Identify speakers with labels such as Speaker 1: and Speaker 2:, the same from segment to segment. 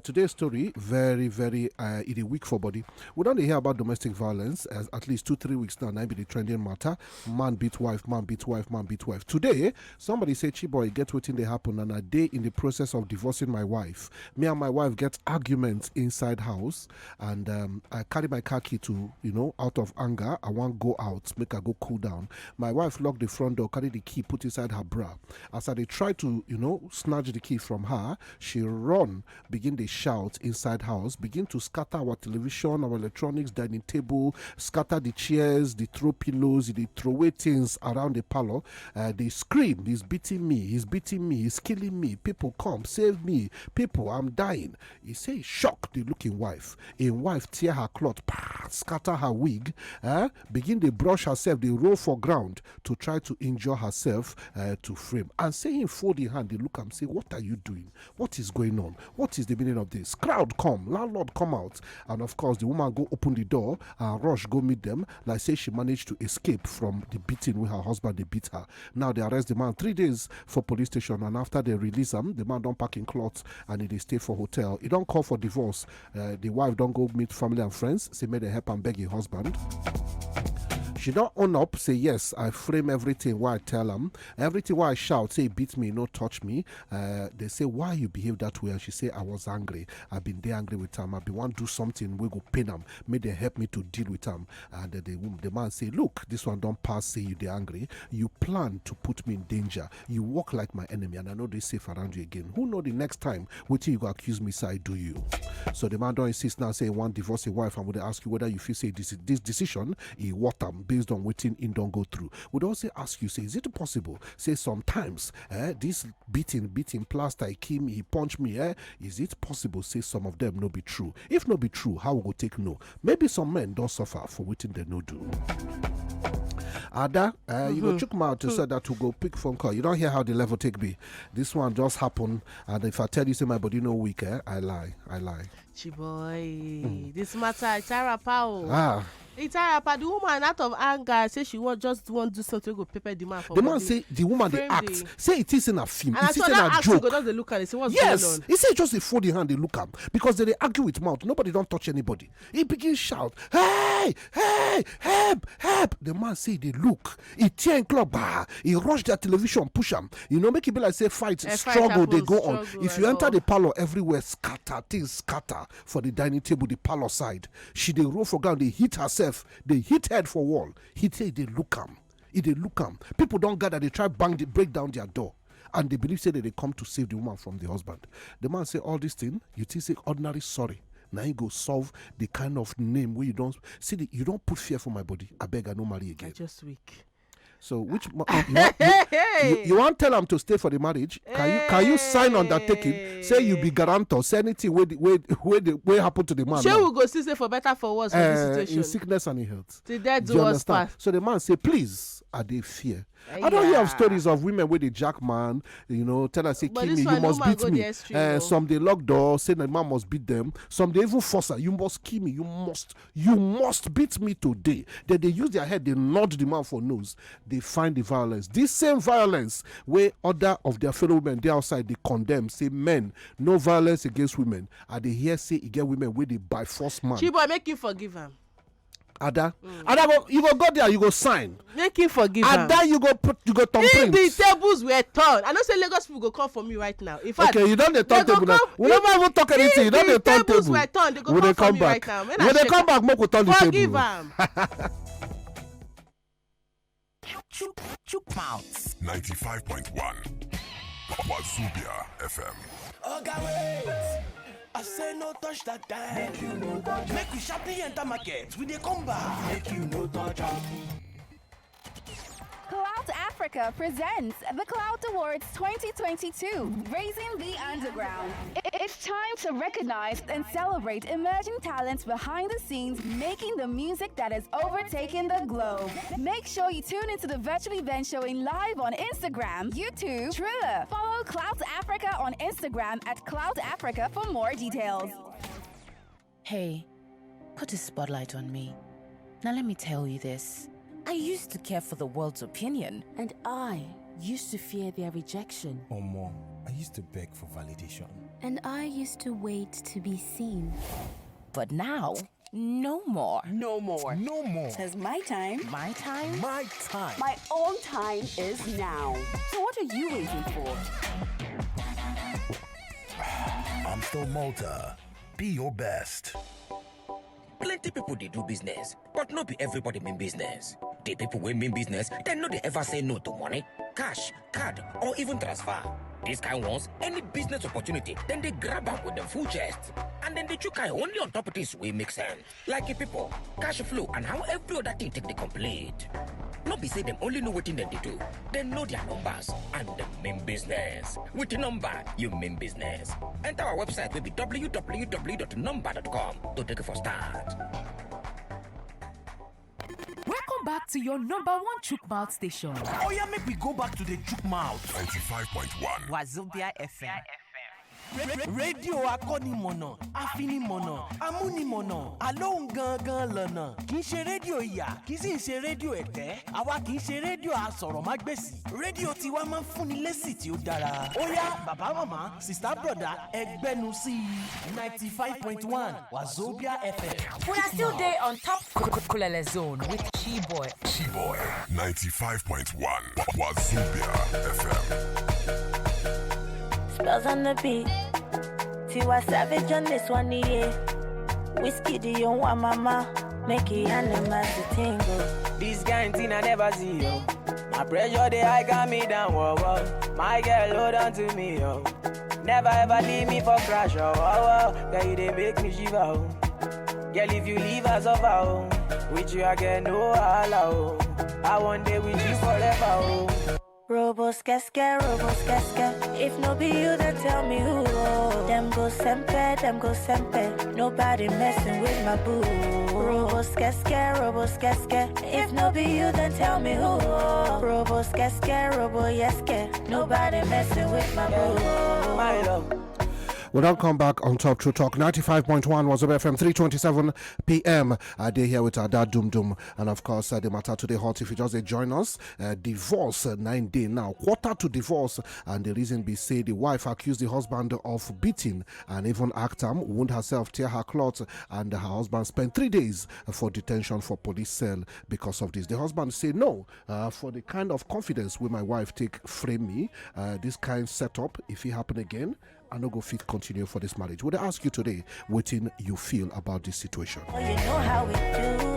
Speaker 1: Today's story, very, very in a week for body. We don't hear about domestic violence as at least 2-3 weeks now. Now be the trending matter. Man beat wife, man beat wife, man beat wife. Today, somebody say, Chiboi, get wetin they happen, and a day in the process of divorcing my wife. Me and my wife get arguments inside house, and I carry my car key to, out of anger. I want go out, make her go cool down. My wife locked the front door, carry the key, put inside her bra. As I try to, snatch the key from her, she run, begin the shout inside house, begin to scatter our television, our electronics, dining table, scatter the chairs, they throw pillows, they throw away things around the parlor. They scream, he's beating me, he's killing me, people come, save me, people, I'm dying. He say, shock the looking wife. A wife tear her cloth, scatter her wig, begin to brush herself, they roll for ground to try to injure herself to frame. And say him fold the hand, they look and say, what are you doing? What is going on? What is the meaning of this? Crowd come, landlord come out, and of course the woman go open the door and rush go meet them. Like say she managed to escape from the beating with her husband. They beat her. Now they arrest the man 3 days for police station, and after they release him, the man don't pack in clothes and he stay for hotel. He don't call for divorce. The wife don't go meet family and friends. Say may they help and beg her husband. She don't own up, say yes, I frame everything why I tell them. Everything why I shout, say beat me, no touch me. They say, why you behave that way? And she say, I was angry. I've been there angry with them. I been want to do something, we go pain them. May they help me to deal with them. And the man say, look, this one don't pass, say you they angry. You plan to put me in danger. You walk like my enemy, and I know they safe around you again. Who know the next time, what you go accuse me, say I do you. So the man don't insist now, say one divorce a wife, and would ask you whether you feel say this decision, he what them based on waiting in don't go through. Would also ask you, say, is it possible? Say sometimes this beating plaster, he kill me, he punch me, is it possible? Say some of them no be true. If no be true, how we go take no? Maybe some men don't suffer for waiting they no do. Ada, you go check my out to say that to go pick phone call. You don't hear how the level take be. This one just happened, and if I tell you say my body no weak, I lie.
Speaker 2: Chiboi, this matter it's a power. It's a the woman out of anger say she just want to do something go prepare the man for.
Speaker 1: The man say the woman they act. Say it is in a film.
Speaker 2: And
Speaker 1: it is in a joke.
Speaker 2: Just they look at it. Say what's
Speaker 1: yes,
Speaker 2: going on?
Speaker 1: He say just a fold the hand they look at because they argue with mouth. Nobody don't touch anybody. He begin shout, hey, help. The man say they look. He tear in club. He rush their television, push them. Make it be like say fight, struggle. They go on. If you enter the parlor, everywhere scatter for the dining table, the parlor side. She they roll for ground. They hit herself. They hit head for wall. He say they look am. People don't gather. They try break down their door, and they believe say that they come to save the woman from the husband. The man say all this thing. You think say ordinary sorry. Now you go solve the kind of name where you don't see. You don't put fear for my body. I beg I no marry again.
Speaker 2: I just weak.
Speaker 1: So which you want tell them to stay for the marriage? Can you sign undertaking? Say you be guarantor. Say anything where happen to the man.
Speaker 2: Sure, we go still say for better for worse for this situation.
Speaker 1: In sickness and in health.
Speaker 2: The dead do us part.
Speaker 1: So the man say, please, are they fear? I don't hear of stories of women where they jack man, tell her say kill me, you must beat me. Some they lock door, say the man must beat them. Some they even force her, you must kill me, you must beat me today. Then they use their head, they nod the man for nose. They find the violence. This same violence where other of their fellow women they outside they condemn, say men, no violence against women. And they hear say again women where they by force man.
Speaker 2: Chiboi, make you forgive him.
Speaker 1: Ada, you go there, you go sign.
Speaker 2: Make him forgive
Speaker 1: Ada, you go thumbprint.
Speaker 2: If the tables were turned, I know say Lagos people go come for me right now. In fact,
Speaker 1: okay, you don't the turn table now. We never even talk anything. You don't the turn table.
Speaker 2: If the tables were turned, they go come for me right now.
Speaker 1: When they come back, more turn the table.
Speaker 2: Forgive him.
Speaker 3: Chook mouth.
Speaker 4: 95.1 Wazubia FM.
Speaker 3: I say no touch that time. Make we sharply enter market. We dey come back. Make you no touch am.
Speaker 5: Cloud Africa presents the Cloud Awards 2022, Raising the Underground. It's time to recognize and celebrate emerging talents behind the scenes, making the music that has overtaken the globe. Make sure you tune into the virtual event showing live on Instagram, YouTube, Triller. Follow Cloud Africa on Instagram at Cloud Africa for more details.
Speaker 6: Hey, put a spotlight on me. Now let me tell you this. I used to care for the world's opinion.
Speaker 7: And I used to fear their rejection.
Speaker 8: Omo, I
Speaker 3: used to beg for validation.
Speaker 7: And I used to wait to be seen.
Speaker 6: But now, no more.
Speaker 3: No more. No more.
Speaker 7: Because my time,
Speaker 6: My time?
Speaker 3: My time.
Speaker 8: My own time is now. So what are you waiting for?
Speaker 3: I'm still Malta. Be your best.
Speaker 9: Plenty people they do business, but not be everybody mean business. The people wey mean business, they no they ever say no to money, cash, card, or even transfer. These kind ones, any business opportunity, then they grab up with them full chest. And then they chook eye only on top of this way make sense. Like the people, cash flow, and how every other thing take the complete. Not be say them only know what thing them they do. They know their numbers and the main business. With the number, you mean business. Enter our website will be www.number.com to take it for start.
Speaker 10: Welcome back to your number one chook mouth station.
Speaker 3: Oh yeah, make we go back to the chook mouth.
Speaker 4: 95.1
Speaker 10: Wazobia FM.
Speaker 3: rédíò akọ́nimọ̀nà afinimọ̀nà amúnimọ̀nà alóhùn gangan lọ́nà kì í ṣe rédíò ìyà kì í sì ṣe rédíò ẹ̀tẹ́ àwa kì í ṣe rédíò asọ̀rọ̀mágbèsì rédíò tiwa máa ń fúnni lésì tí ó dára ó yá bàbá màmá sista broda ẹgbẹ́nu sí i 95.1 Wazobia FM.
Speaker 10: We are still there on top KuleleZone with Chiboi.
Speaker 4: 95.1 Wazobia FM.
Speaker 11: Spells on the beat. Tiwa Savage on this one, yeah. Whiskey, the young one, mama. Make it animals to tingle.
Speaker 12: This kind thing I never see, yo. My pressure, they high got me down, whoa, whoa. My girl, hold on to me, yo. Never ever leave me for crash, oh, oh, oh. Girl, you they make me shiver, oh. Girl, if you leave us over, oh. With you, I get no allow, oh. I one day with you forever, oh.
Speaker 11: Robos casca. If no be you, then tell me who. Them go sempe. Nobody messing with my boo. Robos casca. If no be you, then tell me who. Robos casca. Nobody messing with my boo.
Speaker 3: My love.
Speaker 1: We'll now come back on Top True Talk 95.1 was FM 3:27 p.m. Day here with Ada Dum, and of course the matter today hot. If you just join us, divorce 9 days now, quarter to divorce, and the reason be say the wife accused the husband of beating and even wound herself, tear her clothes, and her husband spent 3 days for detention for police cell because of this. The husband say no, for the kind of confidence where my wife take frame me, this kind setup if it happen again, I no go fit continue for this marriage. Would I ask you today, Wetin you feel about this situation?
Speaker 11: Oh, you know how we do.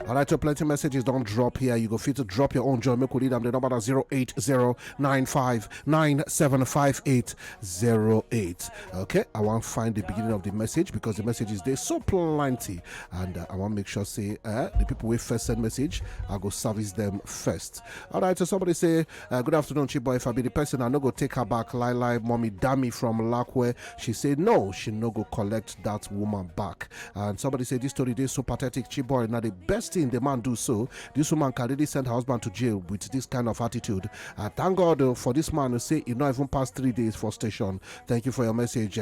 Speaker 1: All right, so plenty messages don't drop here. You go fit to drop your own joy. Make we read them. The number is 08095975808. Okay, I want to find the beginning of the message because the message is there so plenty, and I want to make sure say the people who first send message, I go service them first. All right, so somebody say, good afternoon, Chiboi. If I be the person, I no go take her back. Lie, mommy, dammy from Lakwe. She said no, she no go collect that woman back. And somebody said this story is so pathetic, Chiboi. Now the best thing the man do so, this woman can really send her husband to jail with this kind of attitude. Thank God for this man to say he not even passed 3 days for station. Thank you for your message,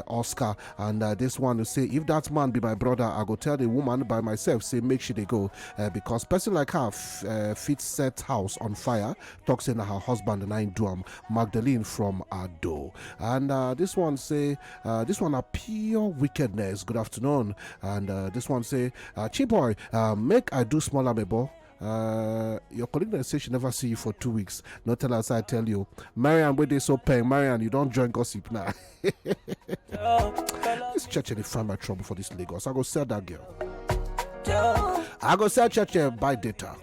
Speaker 1: Oscar. And this one to say, if that man be my brother, I go tell the woman by myself, say make sure they go, because person like her fit set house on fire, talks in her husband and I do Magdalene from Ado. And this one say, this one a pure wickedness. Good afternoon. And this one say, Chiboi, make I do smaller mebo. Your colleague say she never see you for 2 weeks. Not tell us I tell you. Marian, where they so paying? Marian, you don't join gossip now. This church they find my trouble for this Lagos. I go sell that girl. I go sell church buy data.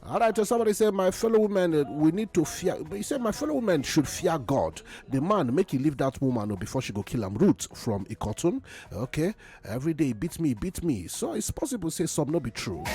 Speaker 1: All right, so somebody said, my fellow women, we need to fear. But he said, my fellow women should fear God. The man, make you leave that woman before she go kill him. Root from a cotton. Okay. Every day, beat me. So it's possible to say some not be true.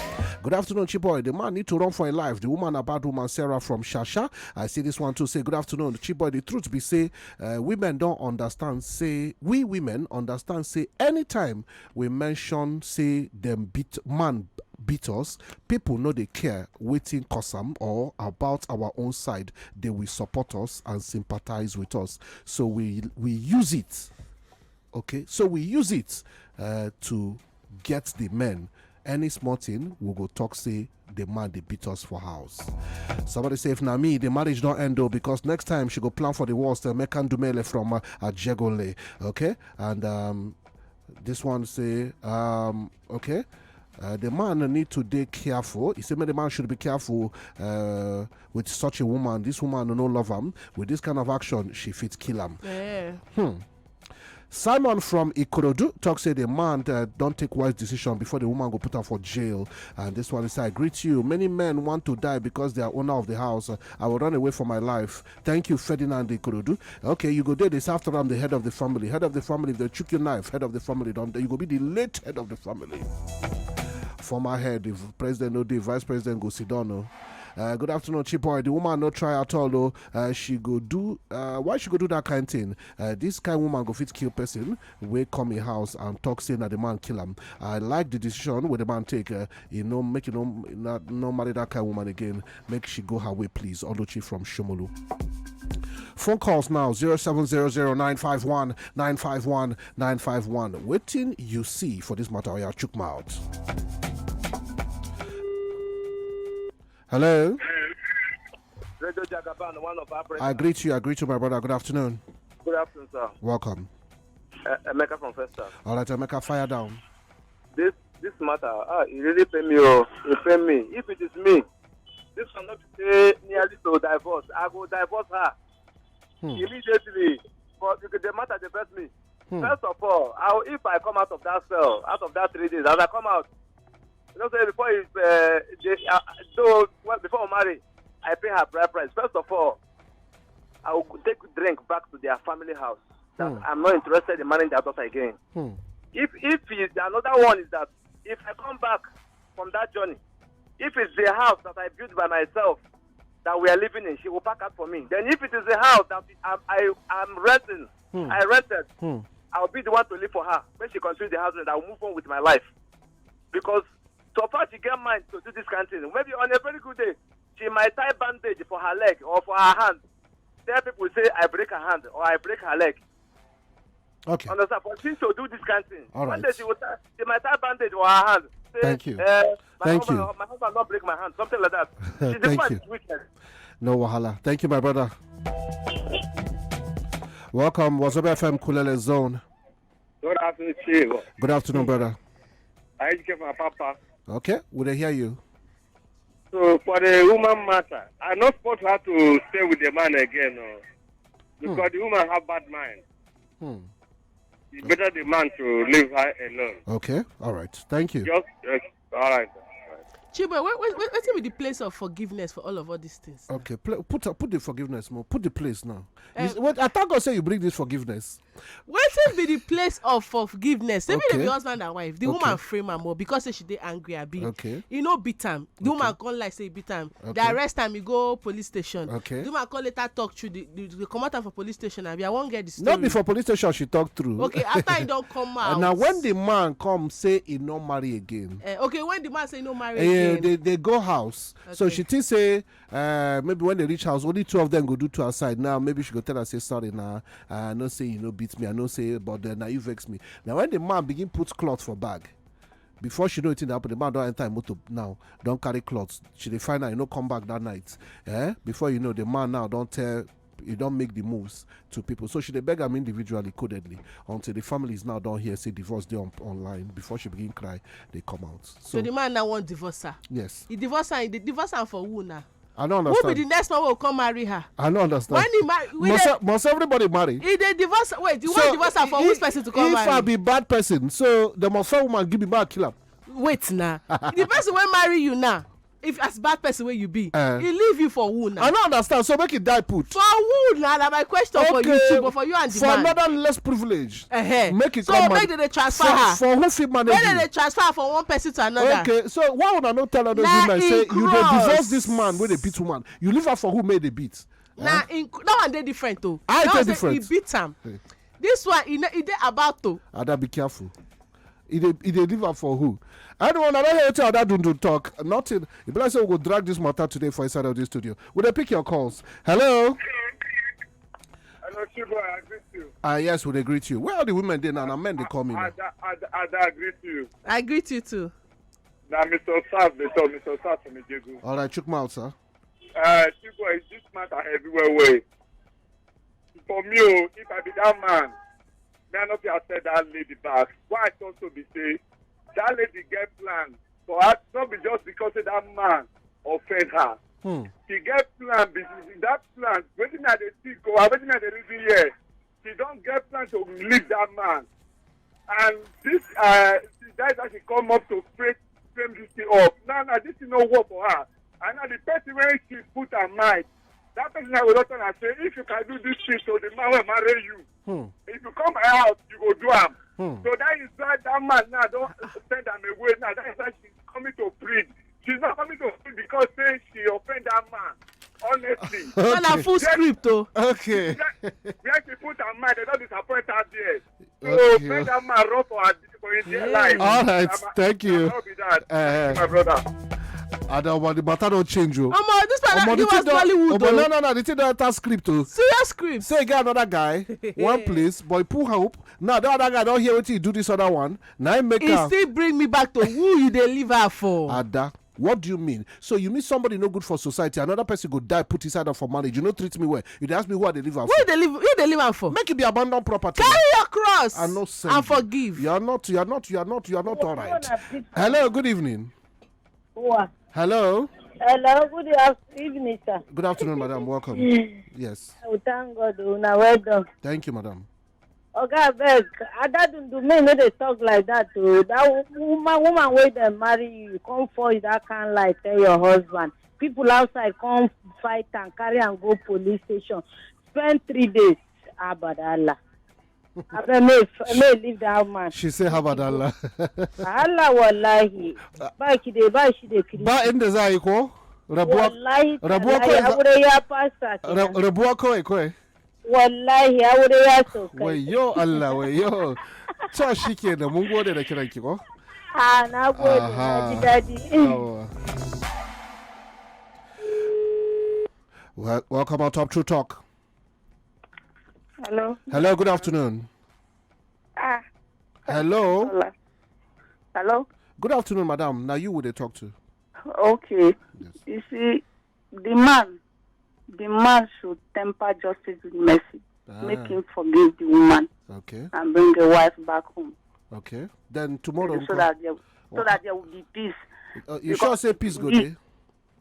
Speaker 1: Good afternoon, Chiboi. The man need to run for a life. The woman, a bad woman, Sarah from Shasha. I see this one too. Say, good afternoon, Chiboi. The truth be say, women don't understand. Say, we women understand. Say, anytime we mention, say, them man beat us, people know they care, waiting custom or about our own side, they will support us and sympathize with us. So we use it. Okay, so we use it to get the men any small thing, we go talk say the man they beat us for house. Somebody say if na me, the marriage don't end though, because next time she go plan for the walls to make Dumele from Jegole. Okay, and this one say okay. The man need to be careful. He said, the man should be careful with such a woman. This woman no love him. With this kind of action, she fit kill him.
Speaker 2: Yeah.
Speaker 1: Simon from Ikorodu talks say the man don't take wise decision before the woman go put her for jail. And this one is, I greet you. Many men want to die because they are owner of the house. I will run away for my life. Thank you, Ferdinand Ikorodu. Okay, you go there. This after I'm the head of the family. Head of the family, if they chook your knife, head of the family, don't you go be the late head of the family. Former head, if president no day, vice president go sit down. No. Good afternoon, Chiboi. The woman no try at all though. She go do why she go do that kind of thing? This kind of woman go fit kill person. We come in house and talk saying that the man kill him. I like the decision where the man take. Make not marry that kind of woman again. Make she go her way, please. Oluchi from Shomolu. Phone calls now 0700-951-951 951. Wetin you see for this matter? Yeah, chook mouth. Hello. I greet you, my brother. Good afternoon.
Speaker 13: Good afternoon, sir.
Speaker 1: Welcome.
Speaker 13: Emeka from Festa.
Speaker 1: All right, Emeka, fire down.
Speaker 13: This matter, it really pain me. It pain me. If it is me, this cannot say nearly to divorce. I will divorce her immediately. But the matter depress me. First of all, if I come out of that cell, out of that 3 days, as I come out, say before before I marry, I pay her bride price. First of all, I will take drink back to their family house. I'm not interested in marrying their daughter again. If another one is that if I come back from that journey, if it's the house that I built by myself that we are living in, she will pack out for me. Then if it is the house that I'm renting, I rented, I'll be the one to live for her. When she continues the house, I will move on with my life. Because so far she get mind to do this kind of thing. Maybe on a very good day, she might tie bandage for her leg or for her hand. There people say I break her hand or I break her leg.
Speaker 1: Okay.
Speaker 13: Understand? For she to do this kind of thing.
Speaker 1: All right.
Speaker 13: One day she might tie bandage for her hand. Say,
Speaker 1: Thank you.
Speaker 13: My husband not break my hand. Something like that.
Speaker 1: Thank you. No wahala. Thank you, my brother. Welcome. Wazobe FM KuleleZone.
Speaker 13: Good afternoon, Chief.
Speaker 1: Good afternoon, brother.
Speaker 13: I educate my papa.
Speaker 1: Okay, would I hear you?
Speaker 13: So for the woman matter, I'm not supposed to have to stay with the man again, because the woman have bad mind. It's better the man to leave her alone.
Speaker 1: Okay, all right. Thank you.
Speaker 13: All right.
Speaker 2: Chiboi, what's the place of forgiveness for all these things?
Speaker 1: Okay, put the forgiveness more. Put the place now. I thought God said you bring this forgiveness.
Speaker 2: What's be the place of forgiveness? Maybe the husband and wife, the woman frame her more because she dey angry a bit.
Speaker 1: Okay.
Speaker 2: You know, beat him. The woman come like say beat him. They arrest him. He go police station.
Speaker 1: Okay.
Speaker 2: The woman come later talk through the come out for police station. I won't get the story.
Speaker 1: Not before police station. She talk through.
Speaker 2: Okay, after he don't come out.
Speaker 1: Now when the man come say he no marry again.
Speaker 2: Okay, when the man say no marry again.
Speaker 1: They go house. Okay. So she think say maybe when they reach house, only 2 of them go do to her side. Now maybe she go tell her say sorry now. I no say beat me. I no say but now you vex me. Now when the man begin put cloth for bag, before she know it happen, the man don't enter motor now. Don't carry clothes. She dey find out come back that night. Before you know the man now don't tell. You don't make the moves to people. So she dey beg them individually, codedly, until the family is now down here say divorce day online. Before she begin cry, they come out.
Speaker 2: So the man now want divorce her.
Speaker 1: Yes.
Speaker 2: He divorce her for who now?
Speaker 1: I don't understand.
Speaker 2: Who be the next one will come marry her?
Speaker 1: I don't understand.
Speaker 2: When
Speaker 1: must everybody marry?
Speaker 2: If they divorce, wait, you want divorce her for whose person to come marry?
Speaker 1: If I be bad person, so the must woman give me back kill her.
Speaker 2: Wait now. The person will marry you now. If as bad person where you be, he leave you for who now?
Speaker 1: I don't understand. So make it die put.
Speaker 2: For who now? That's my question for you too, but for you and the man.
Speaker 1: For another less privilege.
Speaker 2: Make it so make they transfer her.
Speaker 1: For who fit manage
Speaker 2: you? They transfer her from one person to another.
Speaker 1: Okay, so why would I not tell other women say you dey divorce this man with a beat woman? You leave her for who made the beat?
Speaker 2: Now that one they different though.
Speaker 1: I dey different.
Speaker 2: He beat him. This one he dey about to.
Speaker 1: Ada, be careful. He dey leave her for who? Anyone, I don't hear tell that don't talk. Nothing. If I say we will drag this matter today for inside of this studio. Will they pick your calls? Hello?
Speaker 13: Hello, Chiboi, I greet you.
Speaker 1: Yes, we greet you. Where are the women then? And men they call me.
Speaker 13: I greet you.
Speaker 2: I greet you too.
Speaker 14: Now, Mr. South, they told Mr. South from Ijegu.
Speaker 1: All right, check my out, sir.
Speaker 14: Chiboi, this matter everywhere way. For me, if I be that man, may I not be upset that lady back. Why I also be say that lady get plan for her, not be just because of that man offend her. She get plan, that plan, waiting at the think or waiting at the reason here. She don't get plan to leave that man. And this, that she come up to frame this thing up. Now, this is no work for her. And now the person when she put her mind, that person will not and say, if you can do this thing, so the man will marry you. If you come out, you go do him. So that is why that man now don't send them away. Now that is why she's coming to plead. She's not coming to plead because say she offend that man. Honestly.
Speaker 2: Not a full script though.
Speaker 1: Okay.
Speaker 14: Where she put her mind, they don't disappoint her there. So offend that man run for his dear life.
Speaker 1: All right, thank you.
Speaker 14: I'll be that. My brother.
Speaker 1: I don't want the matter don't change you.
Speaker 2: This man he was Hollywood.
Speaker 1: No, they take that script too.
Speaker 2: Serious script.
Speaker 1: Say get another guy, one place, boy pull hope. Now the other guy don't hear what he do this other one. Now he make
Speaker 2: he still bring me back to who you deliver for.
Speaker 1: Ada, what do you mean? So you mean somebody no good for society, another person go die, put his side up for marriage. You don't treat me well. You ask me who I deliver for.
Speaker 2: Who deliver for?
Speaker 1: Make it be abandoned property.
Speaker 2: Carry your cross and forgive.
Speaker 1: You are not all right. Hello, good evening.
Speaker 15: What?
Speaker 1: Hello.
Speaker 15: Hello, good evening, sir.
Speaker 1: Good afternoon, madam. Welcome. Yes.
Speaker 15: Oh, thank God. Now, well done.
Speaker 1: Thank you, madam.
Speaker 15: Okay, beg. Ada do me no dey talk like that. Oh, that woman wey dem marry you come for that kind like tell your husband. People outside come fight and carry and go police station. Spend 3 days. Abadallah. I may leave that man.
Speaker 1: She say Abadallah.
Speaker 15: Allah wallahi. Ba she dey kiri.
Speaker 1: Ba inda za yi ko? Rabuwa ko.
Speaker 15: Wallahi aure ya so kai.
Speaker 1: Wayo Allah wayo. Ta shike da mun gode da kiran ki ko?
Speaker 15: Na gode na ji dadi.
Speaker 1: Welcome on Top True Talk.
Speaker 15: Hello.
Speaker 1: Hello, good afternoon. Hello.
Speaker 15: Hello.
Speaker 1: Good afternoon, madam. Now you would they talk to?
Speaker 15: Okay. Yes. You see, the man should temper justice with mercy. Make him forgive the woman.
Speaker 1: Okay.
Speaker 15: And bring the wife back home.
Speaker 1: Okay. Then tomorrow.
Speaker 15: So that there will be peace.
Speaker 1: You sure say peace go there?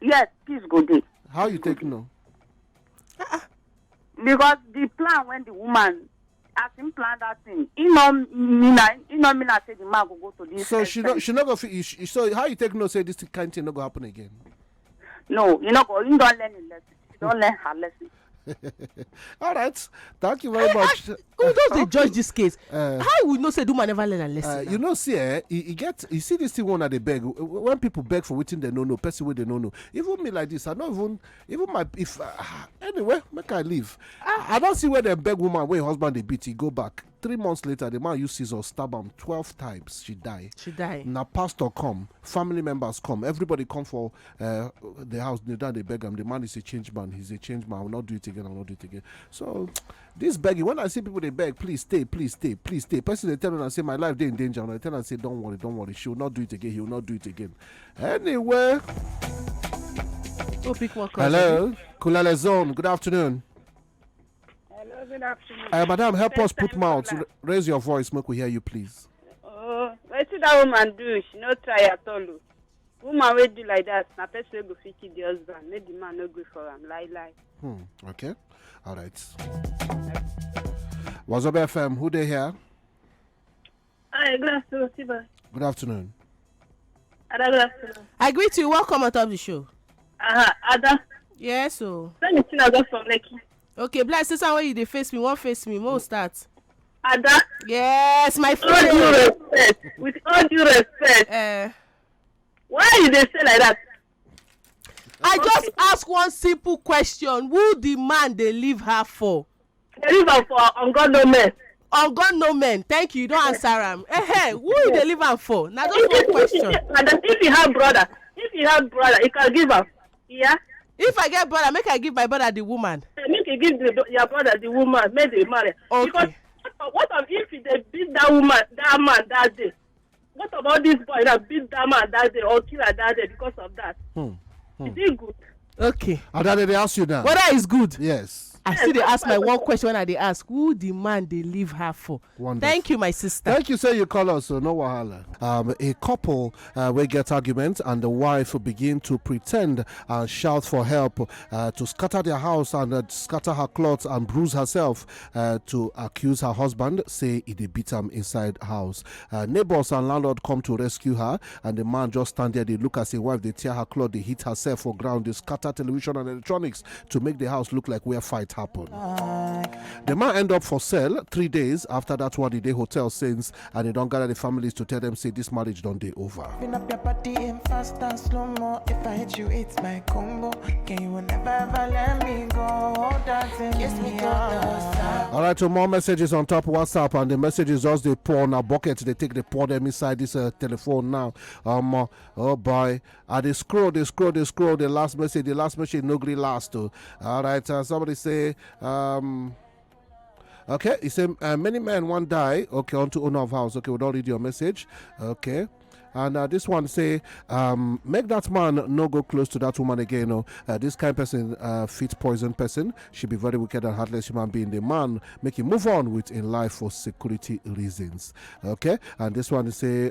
Speaker 15: Yes, peace go there.
Speaker 1: How you take no?
Speaker 15: Because the plan when the woman as him plan that thing, he no mean say the man go to this.
Speaker 1: So she not go. So how you take no say this kind of thing not go happen again?
Speaker 15: No, you know, you don't learn a lesson. You don't learn her lesson.
Speaker 1: All right, thank you very much.
Speaker 2: Who does they judge this case? How would not say do man never learn a lesson?
Speaker 1: You know, see, you see this thing one at the beg when people beg for Wetin they know, person where they know. Even me like this, I don't even my if anyway, make I leave. I don't see where they beg woman where husband they beat, he go back. 3 months later, the man used scissors stab him 12 times. She died. Now pastor come, family members come, everybody come for the house. They beg him. The man is a change man. He's a change man. I will not do it again. I will not do it again. So this begging. When I see people they beg, please stay, please stay, please stay. Person they tell me and say my life they in danger. And I tell them and say don't worry. She will not do it again. He will not do it again. Anyway. Hello, KuleleZone. Good afternoon.
Speaker 15: Hello, good afternoon.
Speaker 1: Madam, help us put mouth. Raise your voice, make we hear you, please.
Speaker 15: What should that woman do? She no try at all. Woman will do like that. Na person go fit the husband. Make the man no go for him. Lie.
Speaker 1: Okay. All right. What's up, FM? Who they here?
Speaker 15: Hi, good afternoon.
Speaker 1: Good afternoon.
Speaker 15: Ada, good afternoon.
Speaker 2: I greet you. Welcome on top of the show.
Speaker 15: Ada.
Speaker 2: Yes, so.
Speaker 15: Let me see I go from Lekki.
Speaker 2: Okay, bless this one where you they face me. One face me. More start.
Speaker 15: Ada.
Speaker 2: Yes, my friend.
Speaker 15: With all due respect. With all due respect. Why you they say like that?
Speaker 2: I just ask one simple question. Who the man they leave her for?
Speaker 15: They leave her for on God no men.
Speaker 2: On God no men. Thank you. You don't answer him. Who you they leave her for? Now just one question.
Speaker 15: If you have brother, he can give her. Yeah.
Speaker 2: If I get brother, make I give my brother the woman.
Speaker 15: Make you give your brother the woman. Make they marry.
Speaker 2: Okay.
Speaker 15: Because what if they beat that woman, that man that day? What about this boy that beat that man that day or kill her that day because of that? Is it good?
Speaker 2: Okay.
Speaker 1: Ada, they ask you now.
Speaker 2: Whether it's good?
Speaker 1: Yes.
Speaker 2: I still they ask my one question when they ask who the man they leave her for.
Speaker 1: Wonderful.
Speaker 2: Thank you, my sister.
Speaker 1: Thank you, say you call us, so no wahala. A couple will get argument and the wife will begin to pretend and shout for help to scatter their house and scatter her clothes and bruise herself to accuse her husband, say he beat him inside house. Neighbors and landlord come to rescue her and the man just stand there, they look at his wife, they tear her clothes, they hit herself for ground, they scatter television and electronics to make the house look like where fight happen. The man end up for sale 3 days after that one the hotel since, and they don't gather the families to tell them say this marriage don't day over.
Speaker 16: Spin up your body in fast and slow mo. If I hit you, it's my combo. Can you never ever let me go? Dancing kiss me
Speaker 1: All right, so more messages on top WhatsApp, and the messages just they pour on a bucket. They pour them inside this telephone now. Oh boy, they scroll. The last message no green last. All right, somebody say. Okay, he said many men one die. Okay, on to owner of house. Okay, we don't read your message. Okay. And this one say, make that man no go close to that woman again. This kind of person, fit poison person, she be very wicked and heartless human being. The man make him move on with in life for security reasons. Okay, and this one say,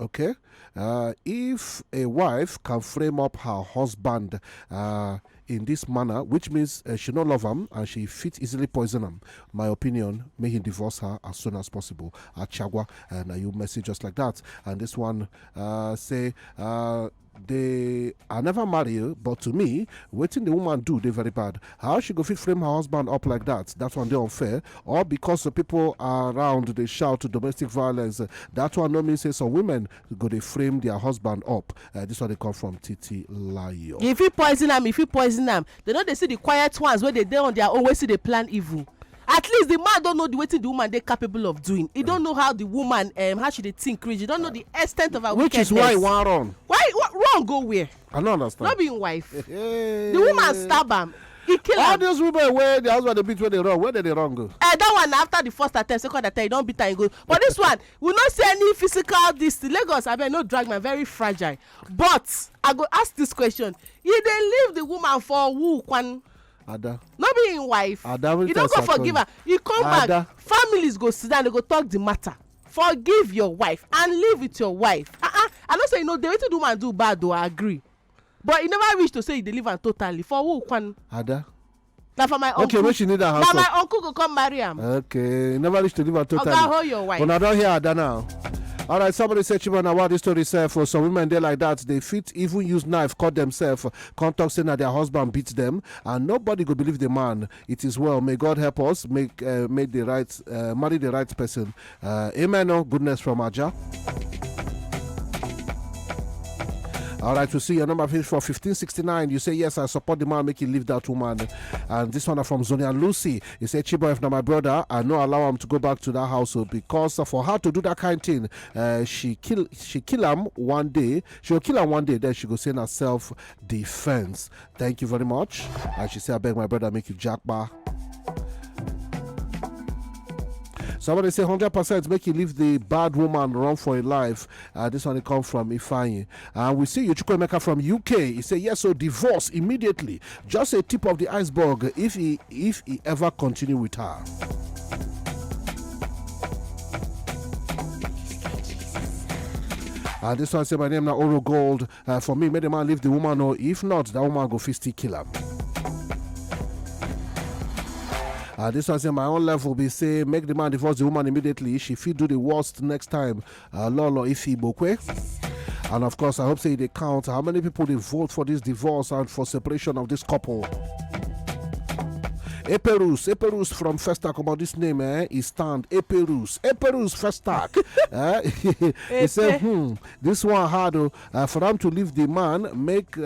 Speaker 1: okay, if a wife can frame up her husband in this manner, which means she don't love him and she fit easily poison him. My opinion, make him divorce her as soon as possible. Chagwa, and you message just like that. And this one say they are never married, but to me, waiting the woman do they very bad. How she go fit frame her husband up like that? That one they unfair, or because the people around they shout to domestic violence. That one no mean say some women go they frame their husband up. This one they come from Titi Layo.
Speaker 2: If you poison them, they know they see the quiet ones where they on their own way see they plan evil. At least the man don't know the way the woman they capable of doing. He don't know how the woman how she they think. He don't know the extent of her wickedness.
Speaker 1: Which is why he want run.
Speaker 2: Why wrong go where?
Speaker 1: I don't understand.
Speaker 2: Not being wife. The woman stab him. He kill
Speaker 1: all
Speaker 2: him.
Speaker 1: those women where the husband they beat when they wrong. Where did they wrong go?
Speaker 2: That one after the first attempt, second attempt, you don't beat her, you go. But this one, we not see any physical this. Lagos, I mean, no drag man, very fragile. But I go ask this question: if they leave the woman for who can?
Speaker 1: Ada.
Speaker 2: Not being wife.
Speaker 1: Ada,
Speaker 2: you don't go forgive her. You come
Speaker 1: Ada.
Speaker 2: back. Families go sit down. They go talk the matter. Forgive your wife and live with your wife. I don't say the way to do man do bad though. I agree. But you never wish to say you deliver her totally. For who can?
Speaker 1: Ada.
Speaker 2: Now for my uncle.
Speaker 1: Okay, when she need a house.
Speaker 2: Now my uncle go come marry him.
Speaker 1: Okay, you never wish to deliver totally.
Speaker 2: Okay, hold your wife.
Speaker 1: But I don't hear Ada now. All right, somebody said, Chiboi, about this story, sir. For some women, they like that. They fit even use knife, cut themselves, contact saying that their husband beats them, and nobody will believe the man. It is well. May God help us make marry the right person. Amen. Oh, goodness from Aja. All right, we see your number for 1569. You say, yes, I support the man, make him leave that woman. And this one is from Zonia Lucy. He said, Chiboi, if not my brother, I no allow him to go back to that household because for her to do that kind of thing, she kill him one day. She'll kill him one day, then she go say in self-defense. Thank you very much. And she said, I beg my brother, make you jackbar. Somebody say 100% make you leave the bad woman run for her life. This one come from Ifeanyi. And we see Chukwemeka from UK. He say yes, so divorce immediately. Just a tip of the iceberg if he ever continue with her. And this one say my name now Oro Gold. For me, make the man leave the woman, or if not, that woman go fisty kill him. This one say my own level be say make the man divorce the woman immediately. She fit do the worst next time. Lolo if he bokwe. And of course, I hope say they count how many people they vote for this divorce and for separation of this couple. Eperus from Festac, about this name, he stand Eperus Festac. He said, this one hard for them to leave the man, make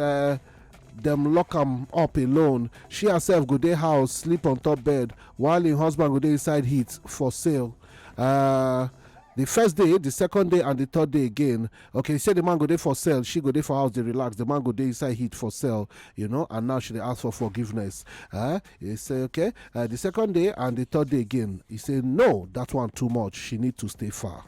Speaker 1: them lock him up alone. She herself go their house, sleep on top bed, while her husband go there inside heat for sale. The first day, the second day, and the third day again. Okay, he said the man go there for sale, she go there for house, they relax. The man go there inside heat for sale, and now she ask for forgiveness. He say, okay, the second day and the third day again. He said, no, that one too much. She need to stay far.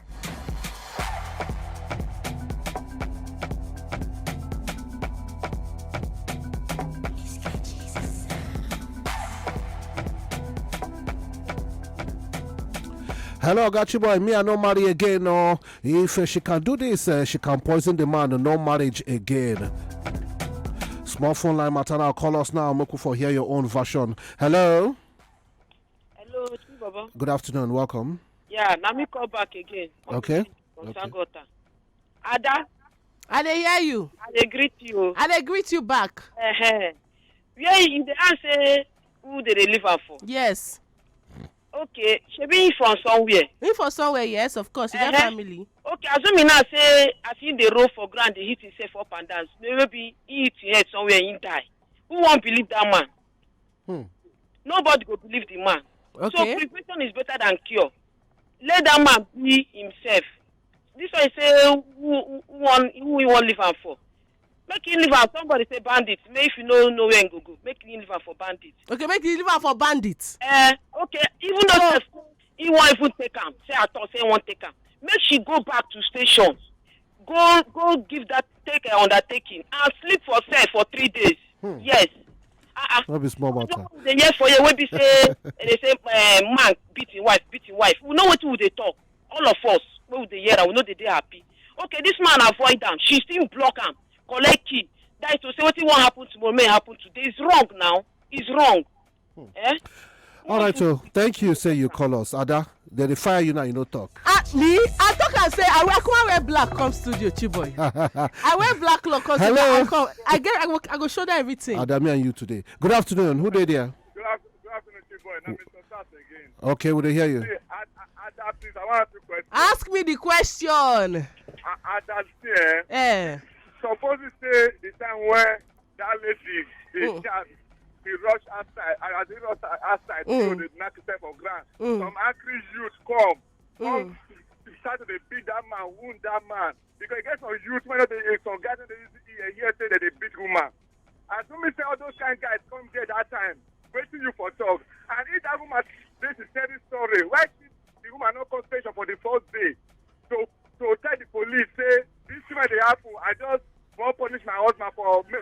Speaker 1: Hello, Chiboi. Me, I no marry again. No, if she can do this, she can poison the man. No marriage again. Small phone line matter now. Call us now. I'm looking for hear your own version. Hello.
Speaker 17: Hello, Chibaba.
Speaker 1: Good afternoon. Welcome.
Speaker 17: Yeah, now me call back again.
Speaker 1: Okay.
Speaker 17: From Sangota. Ada.
Speaker 2: I dey hear you.
Speaker 17: I dey greet you.
Speaker 2: I dey greet you back.
Speaker 17: Where in the answer who they live am for?
Speaker 2: Yes.
Speaker 17: Okay, she be from somewhere.
Speaker 2: In for somewhere, yes, of course. You got family.
Speaker 17: Okay, assuming now say as in the roll for ground, they hit himself up and down. Maybe he hit his head somewhere, he die. Who won't believe that man? Nobody will believe the man.
Speaker 2: Okay.
Speaker 17: So prevention is better than cure. Let that man be himself. This one say who he want live am for. Make him live am. Somebody say bandits. Make if you know where he go. Make him live am for bandits.
Speaker 2: Okay, make him live am for bandits.
Speaker 17: Okay. Even though he won't even take him. Say I thought say he won't take him. Make she go back to station. Go give that take undertaking and sleep for self for 3 days. Yes.
Speaker 1: That be small matter.
Speaker 17: Yes, for you when be say they say man beating wife. We know what would they talk. All of us, we would they hear and we know they happy. Okay, this man avoid them. She still block him. Collect key. That is to say what won't happen tomorrow may happen today. It's wrong now. It's wrong.
Speaker 1: All right, so thank you. Say you call us, Ada. They fire you now. You no talk.
Speaker 2: Me, I talk and say I wear black come studio, Chiboi. I wear black look come studio. I go show them everything.
Speaker 1: Ada, me and you today. Good afternoon. Who they there?
Speaker 14: Good afternoon, Chiboi. Now, Mr. Sass again.
Speaker 1: Okay, will they hear you?
Speaker 14: Ada, please, I want to ask you a question.
Speaker 2: Ask me the question.
Speaker 14: Ada, suppose you say the time where that lady, he rush outside, as he rush outside, so they knock himself on ground. Some angry youth come start to beat that man, wound that man. Because you get some youth, when some guys here say that they beat woman. And so me say all those kind of guys come here that time, waiting you for talk. And if that woman this is tell this story, why the woman not come station for the first day? So tell the police, say, this thing they happen, I just won't punish my husband for me.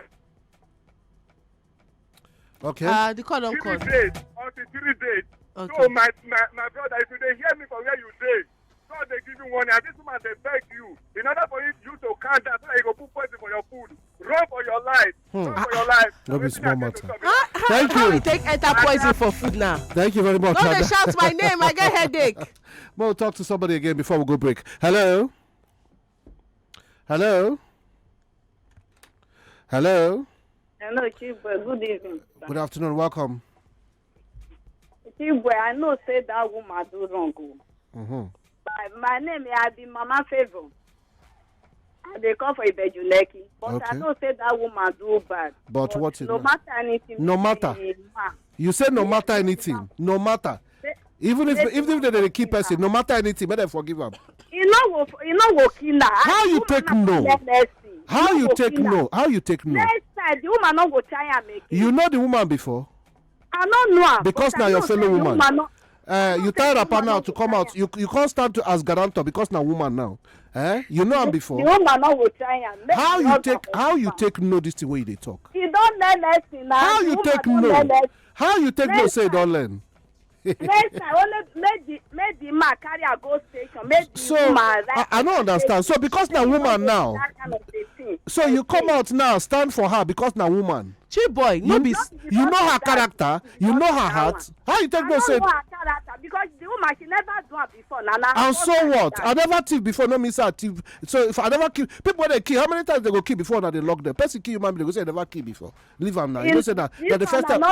Speaker 1: Okay.
Speaker 2: The call on call.
Speaker 14: 3 days, until 3 days.
Speaker 2: Okay.
Speaker 14: So my brother, if they hear me from where you say, God they give you warning, and this woman they beg you, in order for you to count that, so that you go put poison for your food, run for your life, run for your life.
Speaker 1: That be small matter.
Speaker 2: Thank you. How we take enter poison for food now?
Speaker 1: Thank you very much.
Speaker 2: Don't they shout my name, I get headache.
Speaker 1: We'll talk to somebody again before we go break. Hello?
Speaker 15: Hello, Chibwe. Good evening.
Speaker 1: Good afternoon. Welcome.
Speaker 15: Chibwe, I know say that woman do wrong. My name is be Mama Favor. They come for Ibejuleki. But I know say that woman do bad.
Speaker 1: But what is
Speaker 15: no matter anything.
Speaker 1: No matter. You say no matter anything. No matter. Even if they keep person, no matter anything, better forgive them.
Speaker 15: You know go kill her.
Speaker 1: How you take no? How you take no? How you take no?
Speaker 15: Next time the woman not go try and make it.
Speaker 1: You know the woman before?
Speaker 15: I don't know her.
Speaker 1: Because now your fellow woman. You tell Rapa now to come out. You can't stand to as guarantor because now woman now. You know him before.
Speaker 15: The woman not go try and
Speaker 1: how you take no this the way they talk?
Speaker 15: You don't learn lesson now.
Speaker 1: How you take no? How you take no say don't learn?
Speaker 15: Next time, only make the man carry a go station. Make the woman.
Speaker 1: I don't understand. So because now woman now. So you come out now, stand for her because now woman.
Speaker 2: Chiboi,
Speaker 1: you know her character, you know her heart. How you take no say?
Speaker 15: I don't know her character because the woman she never do it before.
Speaker 1: And so what? I never thief before. No miss her thief. So if I never kill people, when they kill, how many times they go kill before now they lock them? Person kill human being, they go say they never kill before. Leave them now. You don't say that. The first time.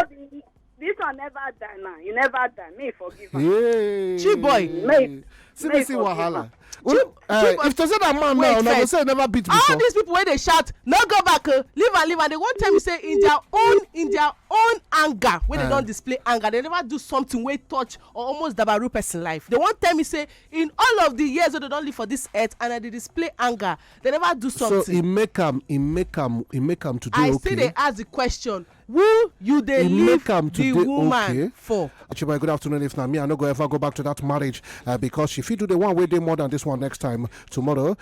Speaker 15: This one never die now. You never die. Me forgive her.
Speaker 2: Chiboi.
Speaker 1: See wahala. If to say that man now, no say never beat before.
Speaker 2: All these people when they shout, no go back, leave and they won't tell me say in their own anger, when they don't display anger, they never do something where touch or almost dabaru person life. They won't tell me say in all of the years that they don't live for this earth and they display anger, they never do something.
Speaker 1: So it make them to do
Speaker 2: I
Speaker 1: okay.
Speaker 2: say they ask the question. Who you they leave the woman for?
Speaker 1: Chiboi, good afternoon. If not me, I no go ever go back to that marriage because if you do the one way day more than this one next time tomorrow,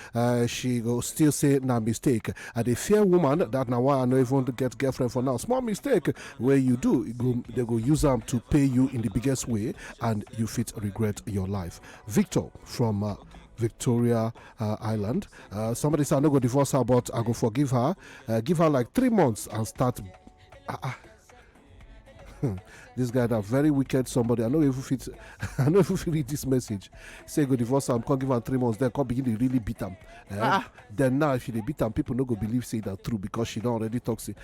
Speaker 1: she go still say na mistake. The fair woman that now why I no even get girlfriend for now. Small mistake. where you do, they go use them to pay you in the biggest way, and you fit regret your life. Victor from Victoria Island. Somebody said, I no go divorce her, but I go forgive her. Give her like 3 months and start. This guy that very wicked somebody. I know if you read this message, say go divorce him, can't give him 3 months, then can't begin to really beat him. Then now if you beat him, people no go believe say that true because she don't already toxic.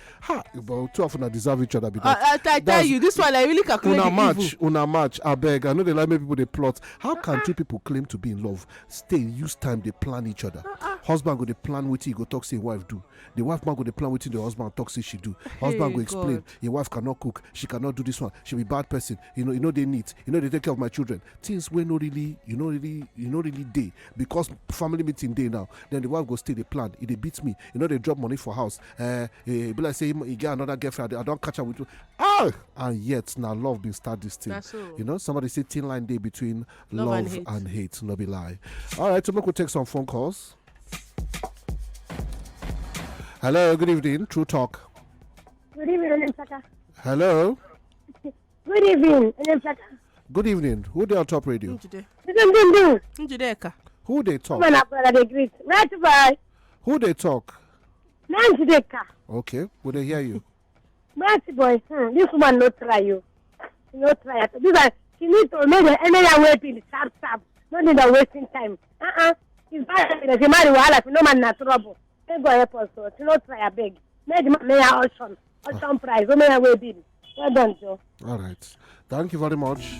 Speaker 1: But two of them deserve each other.
Speaker 2: I tell you, this one I really calculate
Speaker 1: una match. I beg. I know they like me people they plot. How can two people claim to be in love, stay, use time, they plan each other? Husband go they plan what he go talk say wife do. The wife man go they plan what the husband talk say she do. Husband go explain. God. Your wife cannot cook. She cannot do this one. She be bad person. You know they need. You know they take care of my children. Things we no really, really day because family meeting day now. Then the wife go stay they plan. If they beat me, they drop money for house. Be like say he get another girlfriend. I don't catch up with you. And yet now love been start this thing. Somebody say thin line day between love and hate. No be lie. All right, so we could take some phone calls. Hello, good evening. True Talk.
Speaker 18: Good evening, Saka.
Speaker 1: Hello.
Speaker 18: Good evening, Saka.
Speaker 1: Good evening. Who they on top radio? Who they talk? Who they talk? Okay, will they hear you?
Speaker 18: Boy, this woman not try you. No try. She needs to make another way to sharp. Not in the wasting time. It's bad that she marry wahala, no man na trouble. They go help us, so she not try a beg. Make me a auction price. No matter where be. Well done, Joe.
Speaker 1: All right. Thank you very much.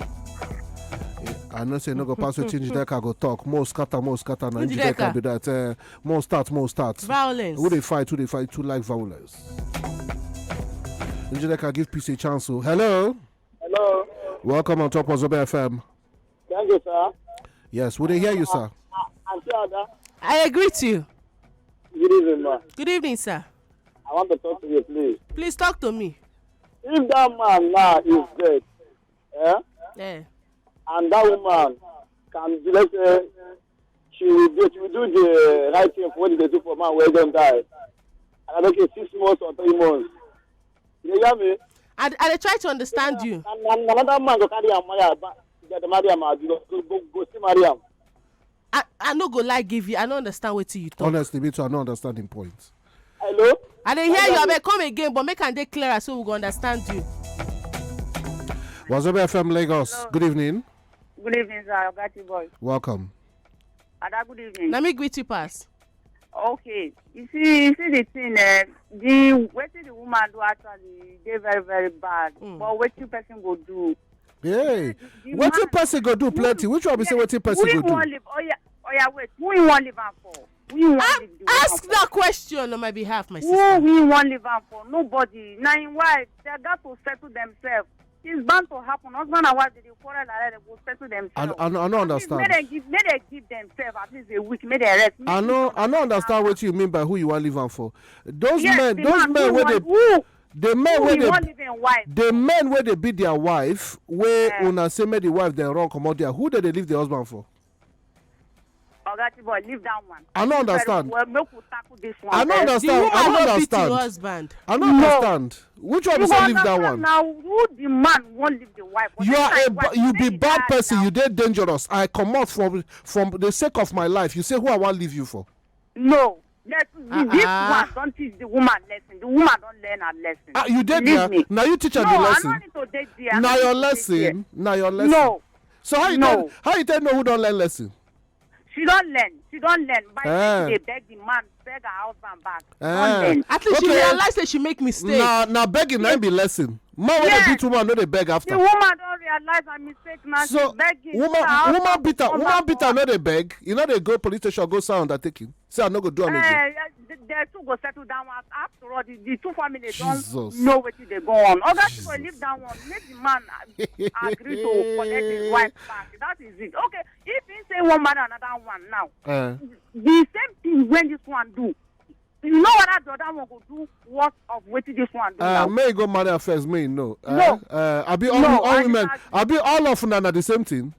Speaker 1: I know say no go pass to change deck. I go talk. More scatter. Now change deck can be that. More start.
Speaker 2: Violence.
Speaker 1: Who they fight? Who like violence? Change deck give peace a chance. So hello.
Speaker 19: Hello.
Speaker 1: Welcome on top of Zobe FM.
Speaker 19: Thank you, sir.
Speaker 1: Yes. Would they hear you, sir?
Speaker 2: I agree to you.
Speaker 19: Good evening, ma.
Speaker 2: Good evening, sir.
Speaker 19: I want to talk to you, please.
Speaker 2: Please talk to me.
Speaker 19: If that man now is dead, and that woman can, let's say, she will do the right thing for what they do for man where them die. And I don't care 6 months or 3 months. You hear me?
Speaker 2: I try to understand you.
Speaker 19: And another man go carry Maria, go see Mariam.
Speaker 2: I no go like give you. I don't understand what you talk.
Speaker 1: Honestly, me too. I don't understand the point.
Speaker 19: Hello?
Speaker 2: I didn't hear you. I may come again, but make and they clearer so we go understand you.
Speaker 1: Wazobe FM Lagos. Hello. Good evening.
Speaker 20: Good evening, sir. I got you, boy.
Speaker 1: Welcome.
Speaker 20: Ada, good evening.
Speaker 2: Let me greet you, pass.
Speaker 20: Okay. You see the thing. What the woman do actually, they very, very bad. But what you person go do?
Speaker 1: Hey, what you person go do plenty? Which one be say what you person go do?
Speaker 20: Wait. Who you want live for?
Speaker 2: Ask that question on my behalf, my sister.
Speaker 20: Who we want live for? Nobody. Now in wife, they got to settle themselves. It's bound to happen. Husband and wife, they quarrel and they will settle themselves.
Speaker 1: I don't understand.
Speaker 20: May they give themselves at least a week. May they rest.
Speaker 1: I don't understand what you mean by who you want live for. Those men where they beat their wife, where una say me the wife they wrong come out there. Who did they leave the husband for?
Speaker 20: Boy, leave that one.
Speaker 1: I don't understand.
Speaker 20: Well, make we tackle this one.
Speaker 1: I don't understand. I don't understand. I don't understand. Which one is leave that one?
Speaker 20: Now, who the man won't leave the wife?
Speaker 1: You be bad person. You dead dangerous. I come out from the sake of my life. You say who I want leave you for?
Speaker 20: No. This one don't teach the woman lesson. The woman don't learn her lesson.
Speaker 1: You did there. Now you teach her the lesson.
Speaker 20: I don't need to date there.
Speaker 1: Now your lesson.
Speaker 20: No.
Speaker 1: So how you know who don't learn lesson?
Speaker 20: She don't learn. By they beg the man, beg her husband back.
Speaker 2: At least she realized that she make mistake.
Speaker 1: Now begging not be lesson. Man when they beat woman, no they beg after.
Speaker 20: The woman don't realize her mistake now. So she's begging.
Speaker 1: Woman beat her, no they beg. You know they go police station, go sound undertaking. Say I no go do anything.
Speaker 20: They two go settle down. After all, the two families don't know what they go on. Other people leave that one. Let the man agree to collect his wife back. That is it. Okay, if he say one man another one now, the same thing when this one do. You know what that the other one go do? What of what this one do now?
Speaker 1: May go marry her first, may no.
Speaker 20: No.
Speaker 1: I be all women. I be all of them are the same thing.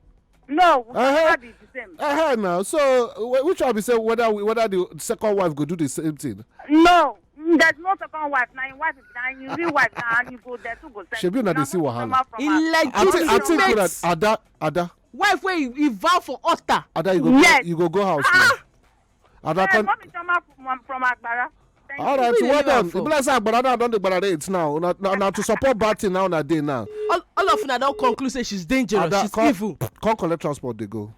Speaker 20: No, we cannot be the same.
Speaker 1: Now, so which one be say whether the second wife go do the same thing?
Speaker 20: No, There's no second wife. Now your wife is now you real wife now, and you go there to go.
Speaker 1: Shebi una dey see wahala.
Speaker 2: Illegitimate.
Speaker 1: Ada.
Speaker 2: Wife where you vow for altar.
Speaker 1: Ada, you go house. Ada can.
Speaker 20: From Agbara.
Speaker 1: All right, well done. If I say Agbara, don't the Agbara it now. Now to support Batty now on a day now.
Speaker 2: All of them don't conclude say she's dangerous. She's evil.
Speaker 1: Can't collect transport. They go.